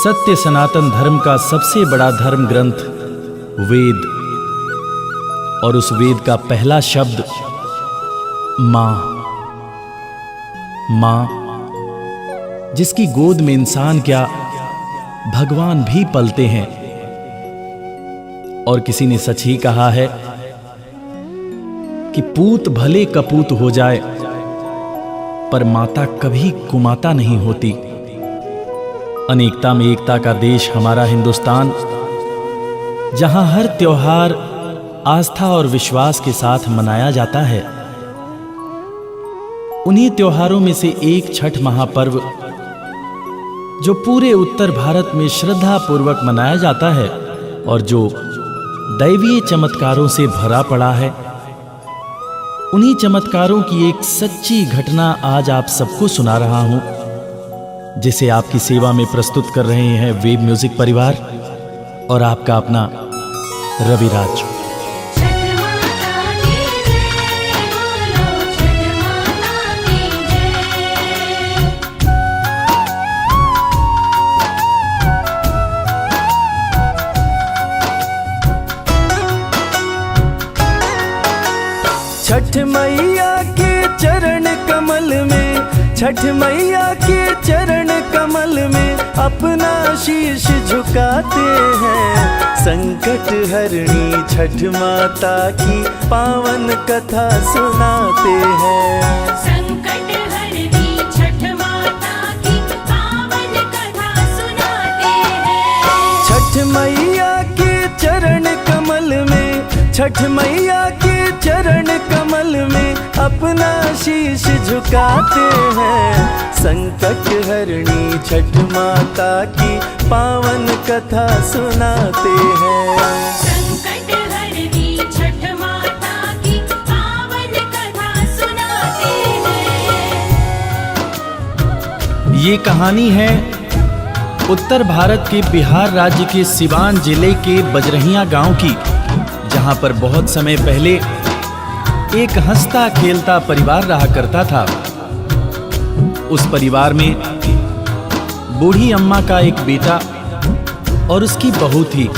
सत्य सनातन धर्म का सबसे बड़ा धर्म ग्रंथ वेद, और उस वेद का पहला शब्द मां। मां, जिसकी गोद में इंसान क्या भगवान भी पलते हैं। और किसी ने सच ही कहा है कि पूत भले कपूत हो जाए पर माता कभी कुमाता नहीं होती। अनेकता में एकता का देश हमारा हिंदुस्तान, जहां हर त्योहार आस्था और विश्वास के साथ मनाया जाता है। उन्हीं त्योहारों में से एक छठ महापर्व, जो पूरे उत्तर भारत में श्रद्धा पूर्वक मनाया जाता है और जो दैवीय चमत्कारों से भरा पड़ा है। उन्हीं चमत्कारों की एक सच्ची घटना आज आप सबको सुना रहा हूं, जिसे आपकी सेवा में प्रस्तुत कर रहे हैं वेब म्यूजिक परिवार और आपका अपना रविराज। छठ मैया के चरण कमल में, छठ मैया के चरण कमल में अपना शीश झुकाते हैं। संकट हरणी छठ माता की पावन कथा सुनाते हैं। संकट हरणी छठ माता की पावन कथा सुनाते हैं। छठ मैया के चरण कमल में, छठ मैया के चरण कमल में अपना शीश झुकाते हैं। संकट हरणी छठ माता की पावन कथा सुनाते हैं। संकट हरणी छठ माता की पावन कथा सुनाते हैं। ये कहानी है उत्तर भारत के बिहार राज्य के सिवान जिले के बजरहिया गांव की, जहां पर बहुत समय पहले एक हंसता खेलता परिवार रहा करता था। उस परिवार में बूढ़ी अम्मा का एक बेटा और उसकी बहू थी।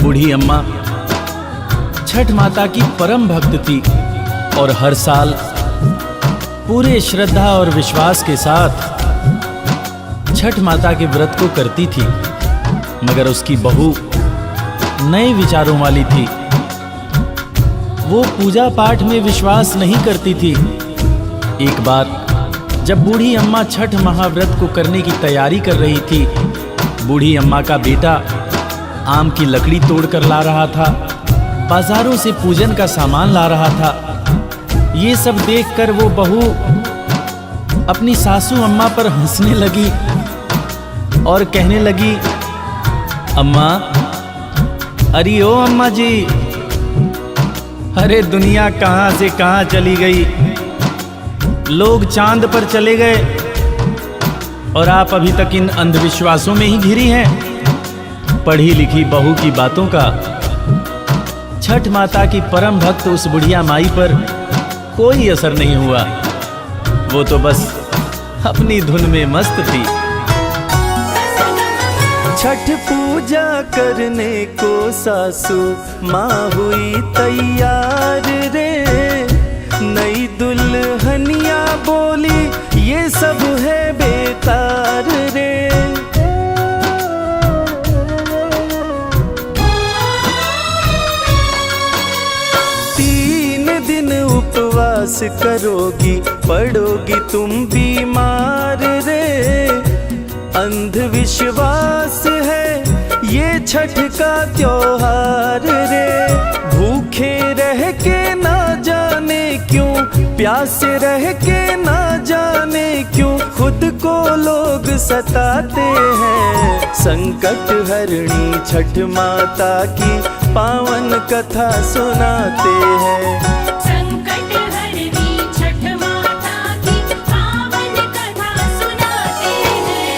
बूढ़ी अम्मा छठ माता की परम भक्त थी और हर साल पूरे श्रद्धा और विश्वास के साथ छठ माता के व्रत को करती थी। मगर उसकी बहू नए विचारों वाली थी। वो पूजा पाठ में विश्वास नहीं करती थी। एक बार जब बूढ़ी अम्मा छठ महाव्रत को करने की तैयारी कर रही थी, बूढ़ी अम्मा का बेटा आम की लकड़ी तोड़कर ला रहा था, बाजारों से पूजन का सामान ला रहा था। ये सब देखकर वो बहू अपनी सासू अम्मा पर हंसने लगी और कहने लगी, अम्मा, अरे ओ अम्मा जी, अरे दुनिया कहां से कहां चली गई। लोग चांद पर चले गए और आप अभी तक इन अंधविश्वासों में ही घिरी हैं। पढ़ी लिखी बहू की बातों का छठ माता की परम भक्त उस बुढ़िया माई पर कोई असर नहीं हुआ। वो तो बस अपनी धुन में मस्त थी। छठ पूजा करने को सासू माँ हुई तैयार रे। नई दुल्हनिया बोली ये सब है बेकार रे। तीन दिन उपवास करोगी, पड़ोगी तुम बीमार रे। अंधविश्वास है ये छठ का त्योहार रे। भूखे रह के ना जाने क्यों, प्यासे रह के ना जाने क्यों खुद को लोग सताते हैं। संकट हरणी छठ माता की पावन कथा सुनाते हैं। संकट हरणी छठ माता की पावन कथा सुनाते हैं।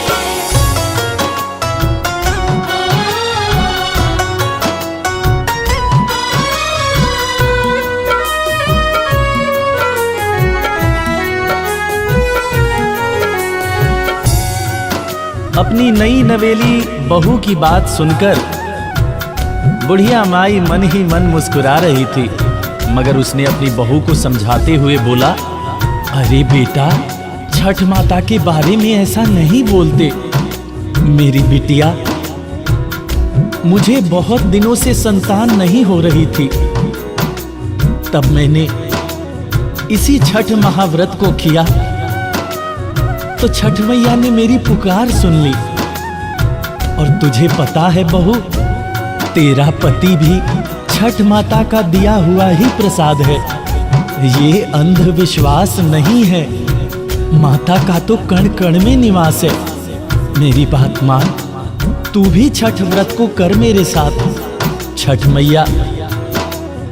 अपनी नई नवेली बहू की बात सुनकर बुढ़िया माई मन ही मन मुस्कुरा रही थी, मगर उसने अपनी बहू को समझाते हुए बोला, अरे बेटा, छठ माता के बारे में ऐसा नहीं बोलते। मेरी बिटिया, मुझे बहुत दिनों से संतान नहीं हो रही थी, तब मैंने इसी छठ महाव्रत को किया तो छठ मैया ने मेरी पुकार सुन ली। और तुझे पता है बहू, तेरा पति भी छठ माता का दिया हुआ ही प्रसाद है। ये अंधविश्वास नहीं है, माता का तो कण कण में निवास है। मेरी बात मान, तू भी छठ व्रत को कर मेरे साथ। छठ मैया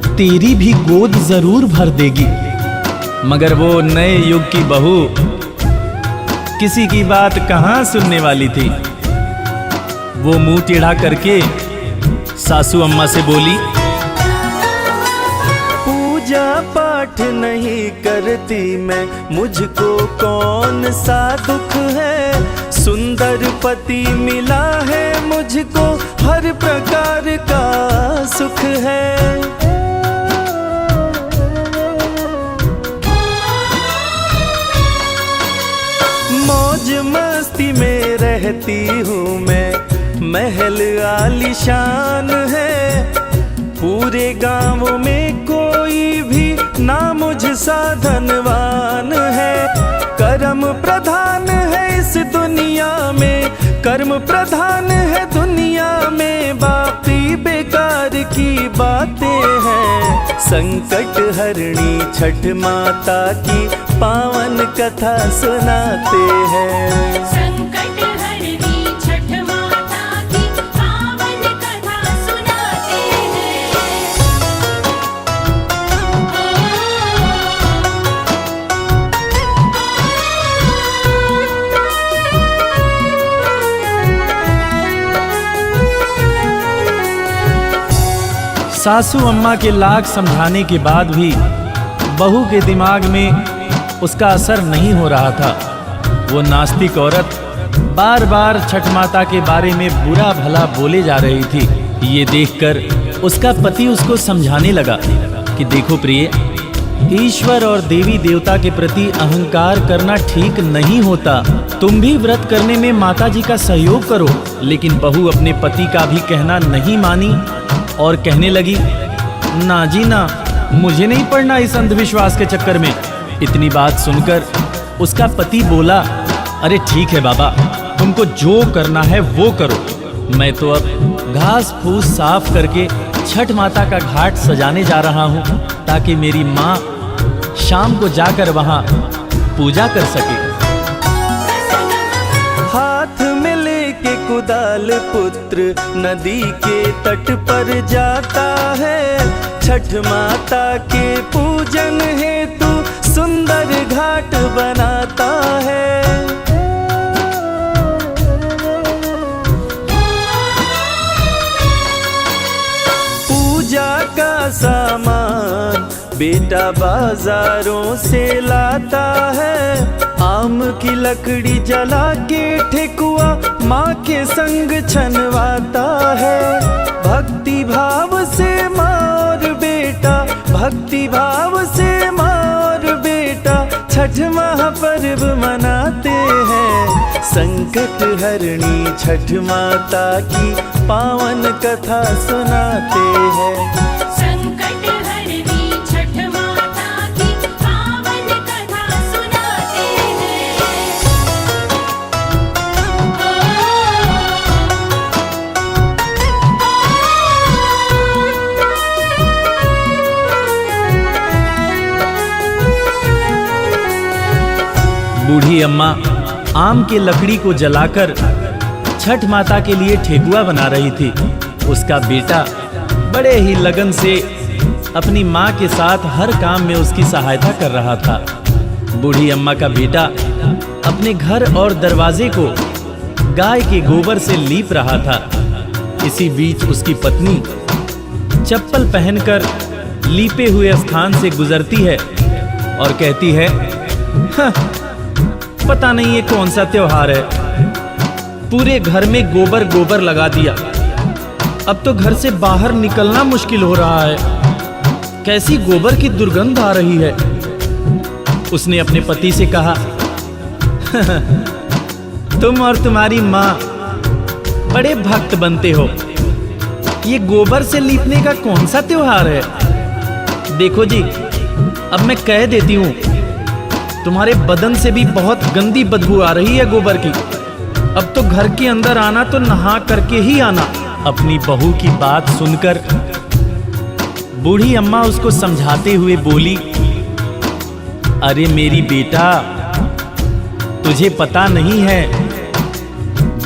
तेरी भी गोद जरूर भर देगी। मगर वो नए युग की बहू किसी की बात कहां सुनने वाली थी। वो मुंह टेढ़ा करके सासू अम्मा से बोली, पूजा पाठ नहीं करती मैं, मुझको कौन सा दुख है। सुंदर पति मिला है मुझको, हर प्रकार का सुख है। मौज मस्ती में रहती हूँ मैं, महल आलीशान है। पूरे गांव में कोई भी ना मुझसा धनवान है। कर्म प्रधान है इस दुनिया में, कर्म प्रधान है दुनिया में। बाकी बेकार की बातें हैं। संकट हरणी छठ माता की पावन कथा सुनाते हैं। संकट हरनी छठ माता की पावन कथा सुनाते हैं। सासू अम्मा के लाख समझाने के बाद भी बहू के दिमाग में उसका असर नहीं हो रहा था। वो नास्तिक औरत बार बार छठ माता के बारे में बुरा भला बोले जा रही थी। ये देखकर उसका पति उसको समझाने लगा कि देखो प्रिय, ईश्वर और देवी देवता के प्रति अहंकार करना ठीक नहीं होता। तुम भी व्रत करने में माता जी का सहयोग करो। लेकिन बहू अपने पति का भी कहना नहीं मानी और कहने लगी, ना जी ना, मुझे नहीं पड़ना इस अंधविश्वास के चक्कर में। इतनी बात सुनकर उसका पति बोला, अरे ठीक है बाबा, तुमको जो करना है वो करो। मैं तो अब घास फूस साफ करके छठ माता का घाट सजाने जा रहा हूँ, ताकि मेरी माँ शाम को जाकर वहाँ पूजा कर सके। हाथ में लेके कुदाल पुत्र नदी के तट पर जाता है। छठ माता के पूजन हेतु सुंदर घाट बनाता है। पूजा का सामान बेटा बाजारों से लाता है। आम की लकड़ी जला के ठेकुआ माँ के संग छनवाता है। भक्ति भाव से माँ और बेटा, भक्ति भाव से माँ और बेटा छठ महापर्व मनाते हैं। संकट हरणी छठ माता की पावन कथा सुनाते हैं। संकट हरनी छठ माता की पावन कथा सुनाते हैं। बूढ़ी अम्मा आम के लकड़ी को जलाकर छठ माता के लिए ठेकुआ बना रही थी। उसका बेटा बड़े ही लगन से अपनी माँ के साथ हर काम में उसकी सहायता कर रहा था। बूढ़ी अम्मा का बेटा अपने घर और दरवाजे को गाय के गोबर से लीप रहा था। इसी बीच उसकी पत्नी चप्पल पहनकर लीपे हुए स्थान से गुजरती है और कहती है, पता नहीं ये कौन सा त्योहार है, पूरे घर में गोबर गोबर लगा दिया। अब तो घर से बाहर निकलना मुश्किल हो रहा है। कैसी गोबर की दुर्गंध आ रही है। उसने अपने पति से कहा, तुम और तुम्हारी माँ बड़े भक्त बनते हो। ये गोबर से लीपने का कौन सा त्योहार है? देखो जी, अब मैं कह देती हूँ, तुम्हारे बदन से भी बहुत गंदी बदबू आ रही है गोबर की। अब तो घर के अंदर आना तो नहा करके ही आना। अपनी बहू की बात सुनकर बूढ़ी अम्मा उसको समझाते हुए बोली, अरे मेरी बेटा, तुझे पता नहीं है,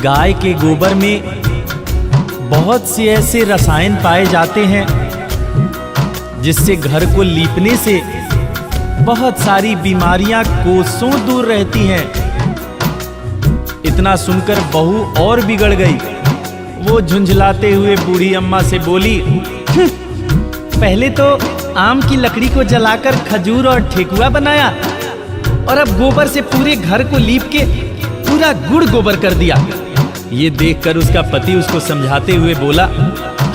गाय के गोबर में बहुत से ऐसे रसायन पाए जाते हैं जिससे घर को लीपने से बहुत सारी बीमारियां कोसों दूर रहती हैं। इतना सुनकर बहू और बिगड़ गई। वो झुंझलाते हुए बूढ़ी अम्मा से बोली, पहले तो आम की लकड़ी को जलाकर खजूर और ठेकुआ बनाया और अब गोबर से पूरे घर को लीप के पूरा गुड़ गोबर कर दिया। ये देखकर उसका पति उसको समझाते हुए बोला,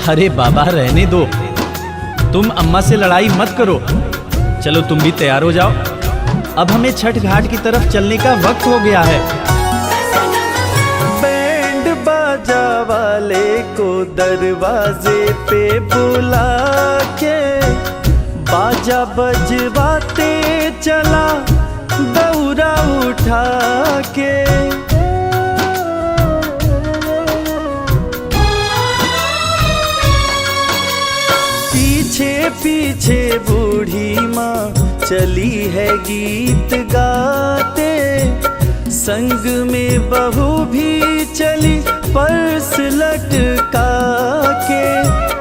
अरे बाबा रहने दो, तुम अम्मा से लड़ाई मत करो। चलो तुम भी तैयार हो जाओ, अब हमें छठ घाट की तरफ चलने का वक्त हो गया है। बैंड बाजा वाले को दरवाजे पे बुला के बाजा बजवाते चला दौरा उठा के। पीछे पीछे बूढ़ी माँ चली है गीत गाते, संग में बहू भी चली पर्स लटका के।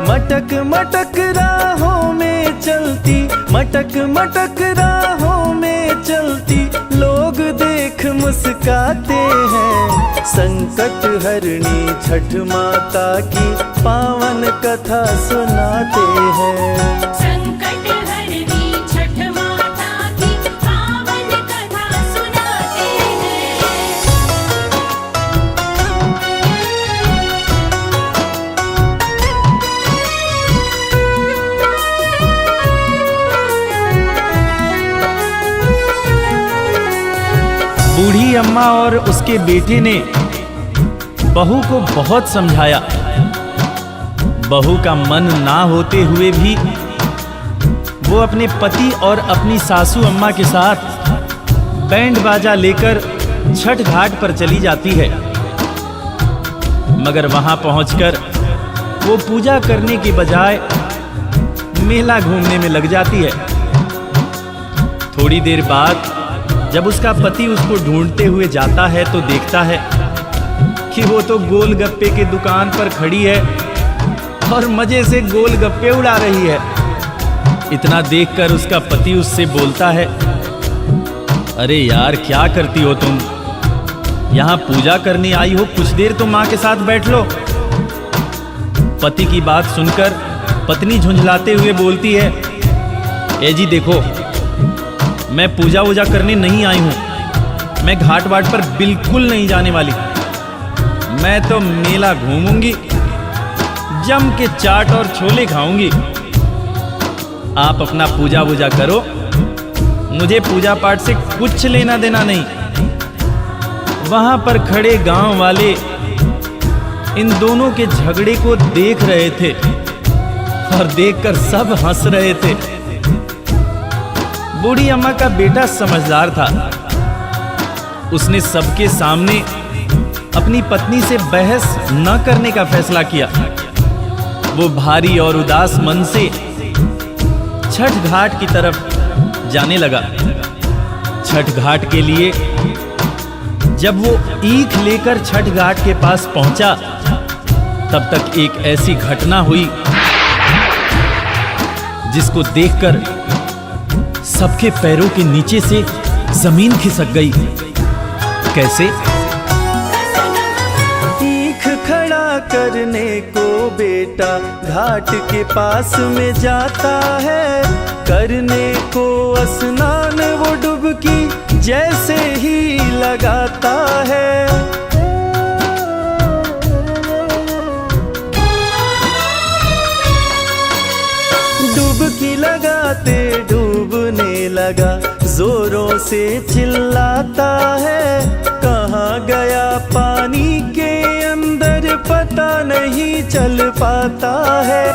मटक मटक राहों में चलती, मटक मटक राहों में चलती, लोग देख मुस्काते हैं। संकट हरणी छठ माता की पावन कथा सुनाते हैं। संकट हरनी छठ माता की पावन कथा सुनाते हैं। बूढ़ी अम्मा और उसके बेटे ने बहू को बहुत समझाया। बहू का मन ना होते हुए भी वो अपने पति और अपनी सासू अम्मा के साथ बैंड बाजा लेकर छठ घाट पर चली जाती है। मगर वहां पहुंचकर वो पूजा करने के बजाय मेला घूमने में लग जाती है। थोड़ी देर बाद जब उसका पति उसको ढूंढते हुए जाता है तो देखता है कि वो तो गोलगप्पे की दुकान पर खड़ी है और मजे से गोलगप्पे उड़ा रही है। इतना देखकर उसका पति उससे बोलता है, अरे यार क्या करती हो तुम? यहाँ पूजा करने आई हो, कुछ देर तो माँ के साथ बैठ लो। पति की बात सुनकर पत्नी झुंझलाते हुए बोलती है, ए जी देखो, मैं पूजा वूजा करने नहीं आई हूं। मैं घाट वाट पर बिल्कुल नहीं जाने वाली। मैं तो मेला घूमूंगी, जम के चाट और छोले खाऊंगी। आप अपना पूजा वूजा करो, मुझे पूजा पाठ से कुछ लेना देना नहीं। वहां पर खड़े गांव वाले इन दोनों के झगड़े को देख रहे थे और देखकर सब हंस रहे थे। बूढ़ी अम्मा का बेटा समझदार था। उसने सबके सामने अपनी पत्नी से बहस न करने का फैसला किया। वो भारी और उदास मन से छठ घाट की तरफ जाने लगा। छठ घाट के लिए जब वो ईख लेकर छठ घाट के पास पहुंचा, तब तक एक ऐसी घटना हुई जिसको देखकर सबके पैरों के नीचे से जमीन खिसक गई। कैसे? ईख खड़ा करने को बेटा घाट के पास में जाता है, करने को स्नान वो डुबकी जैसे ही लगाता है। से चिल्लाता है, कहाँ गया पानी के अंदर पता नहीं चल पाता है।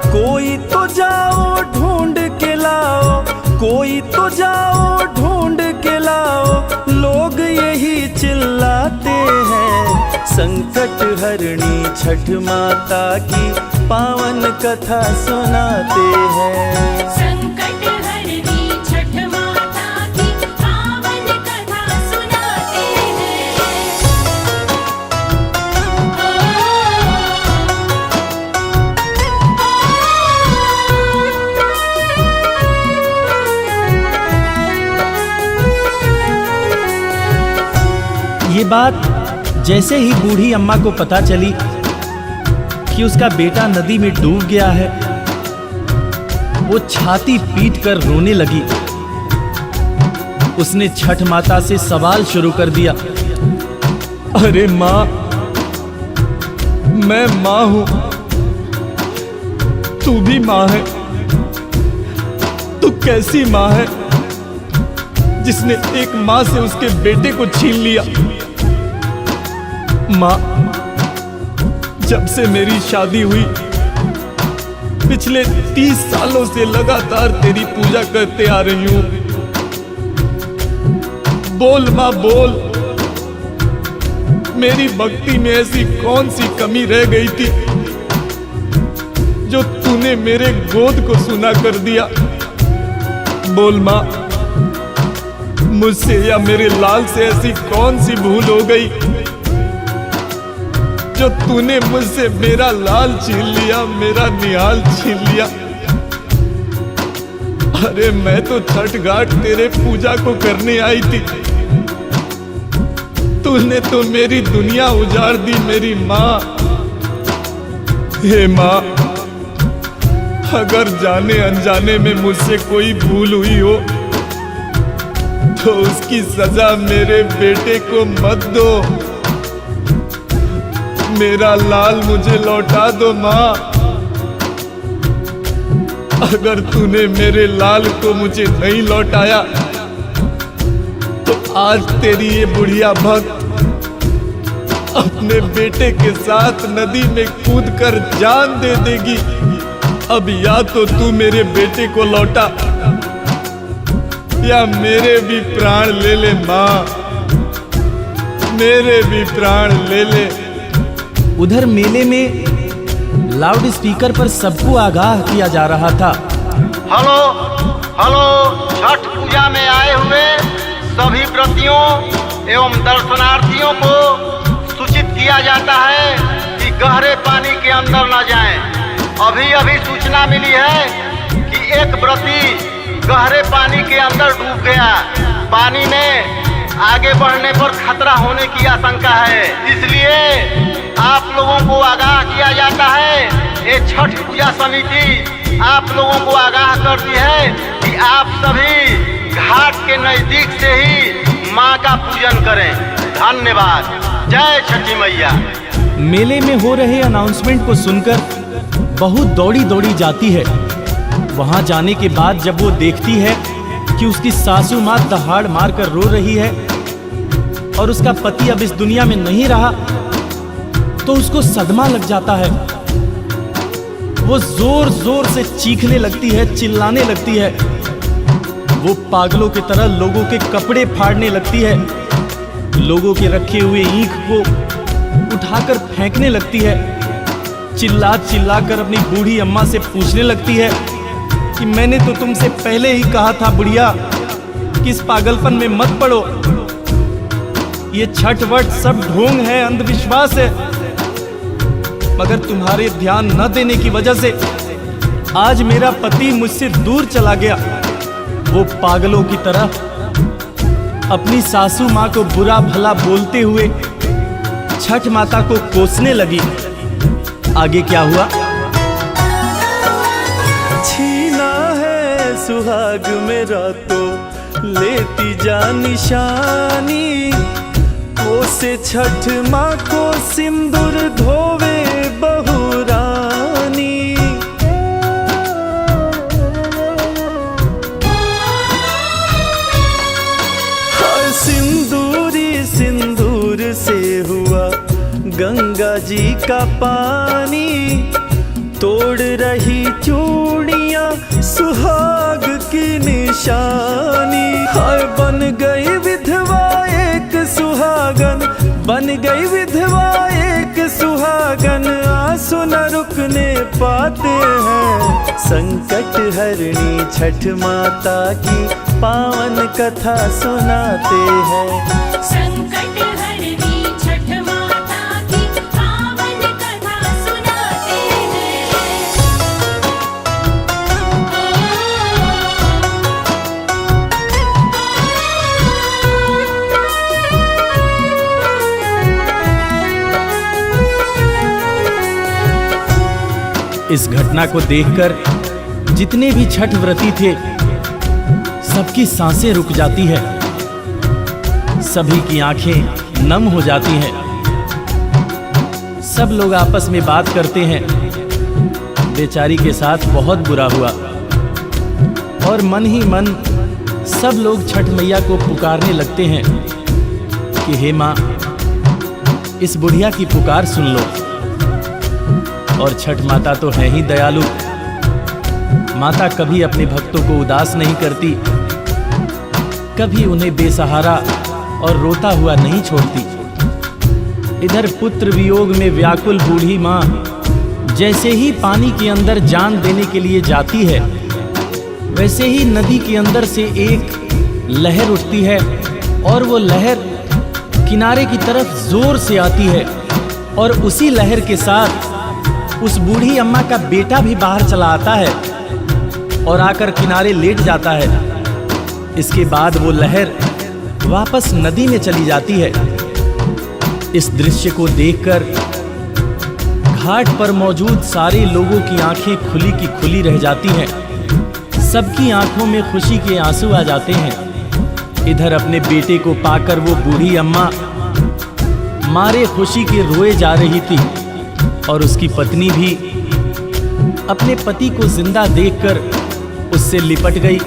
कोई तो जाओ ढूंढ के लाओ, कोई तो जाओ ढूंढ के लाओ, लोग यही चिल्लाते हैं। संकट हरणी छठ माता की पावन कथा सुनाते हैं। संकट हरनी छठ माता की पावन कथा सुनाते ये बात जैसे ही बूढ़ी अम्मा को पता चली कि उसका बेटा नदी में डूब गया है, वो छाती पीट कर रोने लगी। उसने छठ माता से सवाल शुरू कर दिया, अरे माँ, मैं माँ हूं, तू भी माँ है। तू कैसी माँ है जिसने एक माँ से उसके बेटे को छीन लिया? माँ, जब से मेरी शादी हुई पिछले 30 सालों से लगातार तेरी पूजा करते आ रही हूं। बोल माँ बोल, मेरी भक्ति में ऐसी कौन सी कमी रह गई थी जो तूने मेरे गोद को सुना कर दिया? बोल माँ, मुझसे या मेरे लाल से ऐसी कौन सी भूल हो गई जो तूने मुझसे मेरा लाल छीन लिया, मेरा निहाल छीन लिया? अरे मैं तो छठ घाट तेरे पूजा को करने आई थी, तूने तो मेरी दुनिया उजाड़ दी मेरी माँ। हे माँ, अगर जाने अनजाने में मुझसे कोई भूल हुई हो तो उसकी सजा मेरे बेटे को मत दो। मेरा लाल मुझे लौटा दो माँ। अगर तूने मेरे लाल को मुझे नहीं लौटाया तो आज तेरी ये बुढ़िया भक्त अपने बेटे के साथ नदी में कूदकर जान दे देगी। अब या तो तू मेरे बेटे को लौटा या मेरे भी प्राण ले ले माँ, मेरे भी प्राण ले ले। उधर मेले में लाउड स्पीकर पर सबको आगाह किया जा रहा था। हेलो हेलो, छठ पूजा में आए हुए सभी व्रतियों एवं दर्शनार्थियों को सूचित किया जाता है कि गहरे पानी के अंदर न जाएं। अभी अभी सूचना मिली है कि एक व्रती गहरे पानी के अंदर डूब गया। पानी में आगे बढ़ने पर खतरा होने की आशंका है, इसलिए आप लोगों को आगाह किया जाता है। ये छठ पूजा समिति आप लोगों को आगाह करती है कि आप सभी घाट के नजदीक से ही माँ का पूजन करें। धन्यवाद। जय छठी मैया। मेले में हो रहे अनाउंसमेंट को सुनकर बहुत दौड़ी दौड़ी जाती है। वहां जाने के बाद जब वो देखती है कि उसकी सासू माँ दहाड़ मारकर रो रही है और उसका पति अब इस दुनिया में नहीं रहा, तो उसको सदमा लग जाता है। वो जोर जोर से चीखने लगती है, चिल्लाने लगती है। वो पागलों की तरह लोगों के कपड़े फाड़ने लगती है, लोगों के रखे हुए ईंख को उठाकर फेंकने लगती है। चिल्ला चिल्ला कर अपनी बूढ़ी अम्मा से पूछने लगती है कि मैंने तो तुमसे पहले ही कहा था बुढ़िया कि इस पागलपन में मत पड़ो। ये छठ वट सब ढोंग है, अंधविश्वास है। मगर तुम्हारे ध्यान न देने की वजह से आज मेरा पति मुझसे दूर चला गया। वो पागलों की तरह अपनी सासू माँ को बुरा भला बोलते हुए छठ माता को कोसने लगी। आगे क्या हुआ? छीना है सुहाग मेरा तो लेती जा निशानी, कोसे छठ माँ को सिंदूर धोवे बहुरानी। गंगा जी का पानी, तोड़ रही चूड़ियां सुहाग की निशानी। हाय बन गई विधवा एक सुहागन, बन गई विधवा एक सुहागन, आंसू न रुकने पाते हैं। संकट हरणी छठ माता की पावन कथा सुनाते हैं। संकट हरनी छठ माता की पावन कथा सुनाते इस घटना को देखकर जितने भी छठ व्रती थे सबकी सांसें रुक जाती है, सभी की आंखें नम हो जाती हैं। सब लोग आपस में बात करते हैं। बेचारी के साथ बहुत बुरा हुआ और मन ही मन सब लोग छठ मैया को पुकारने लगते हैं कि हे माँ, इस बुढ़िया की पुकार सुन लो। और छठ माता तो है ही दयालु। माता कभी अपने भक्तों को उदास नहीं करती, कभी उन्हें बेसहारा और रोता हुआ नहीं छोड़ती। इधर पुत्र वियोग में व्याकुल बूढ़ी माँ जैसे ही पानी के अंदर जान देने के लिए जाती है, वैसे ही नदी के अंदर से एक लहर उठती है और वो लहर किनारे की तरफ जोर से आती है और उसी लहर के साथ उस बूढ़ी अम्मा का बेटा भी बाहर चला आता है और आकर किनारे लेट जाता है। इसके बाद वो लहर वापस नदी में चली जाती है। इस दृश्य को देखकर घाट पर मौजूद सारे लोगों की आंखें खुली की खुली रह जाती हैं। सबकी आंखों में खुशी के आंसू आ जाते हैं। इधर अपने बेटे को पाकर वो बूढ़ी अम्मा मारे खुशी के रोए जा रही थी और उसकी पत्नी भी अपने पति को जिंदा देखकर उससे लिपट गई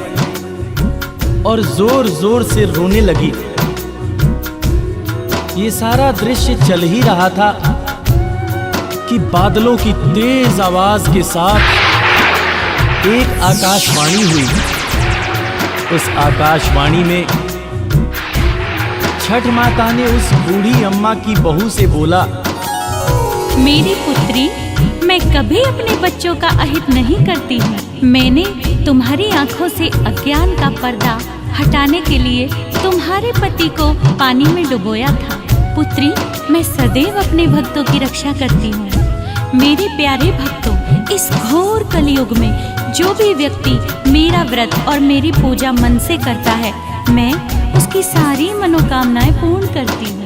और जोर जोर से रोने लगी। ये सारा दृश्य चल ही रहा था कि बादलों की तेज आवाज के साथ एक आकाशवाणी हुई। उस आकाशवाणी में छठ माता ने उस बूढ़ी अम्मा की बहू से बोला, मेरी पुत्री, मैं कभी अपने बच्चों का अहित नहीं करती हूँ। मैंने तुम्हारी आंखों से अज्ञान का पर्दा हटाने के लिए तुम्हारे पति को पानी में डुबोया था। पुत्री, मैं सदैव अपने भक्तों की रक्षा करती हूँ। मेरे प्यारे भक्तों, इस घोर कलयुग में जो भी व्यक्ति मेरा व्रत और मेरी पूजा मन से करता है, मैं उसकी सारी मनोकामनाएं पूर्ण करती हूँ।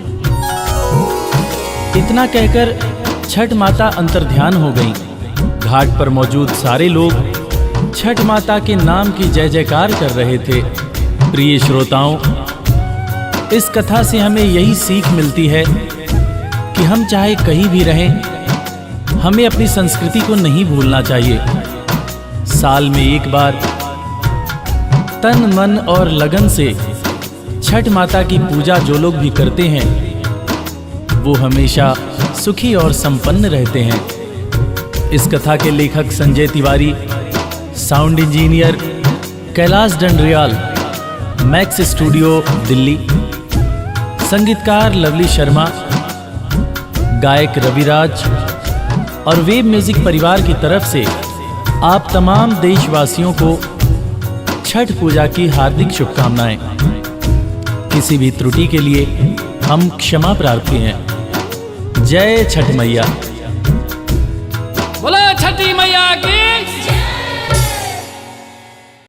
इतना कहकर छठ माता अंतर्ध्यान हो गईं। घाट पर मौजूद सारे लोग छठ माता के नाम की जय जयकार कर रहे थे। प्रिय श्रोताओं, इस कथा से हमें यही सीख मिलती है कि हम चाहे कहीं भी रहें, हमें अपनी संस्कृति को नहीं भूलना चाहिए। साल में एक बार तन मन और लगन से छठ माता की पूजा जो लोग भी करते हैं, वो हमेशा सुखी और संपन्न रहते हैं। इस कथा के लेखक Sanjay Tiwari, sound engineer Kailash Dandriyal, max studio Delhi, संगीतकार लवली शर्मा, गायक रविराज और वेब म्यूजिक परिवार की तरफ से आप तमाम देशवासियों को छठ पूजा की हार्दिक शुभकामनाएं। किसी भी त्रुटि के लिए हम क्षमा प्रार्थी हैं। जय छठ मैया। बोला छठी मैया की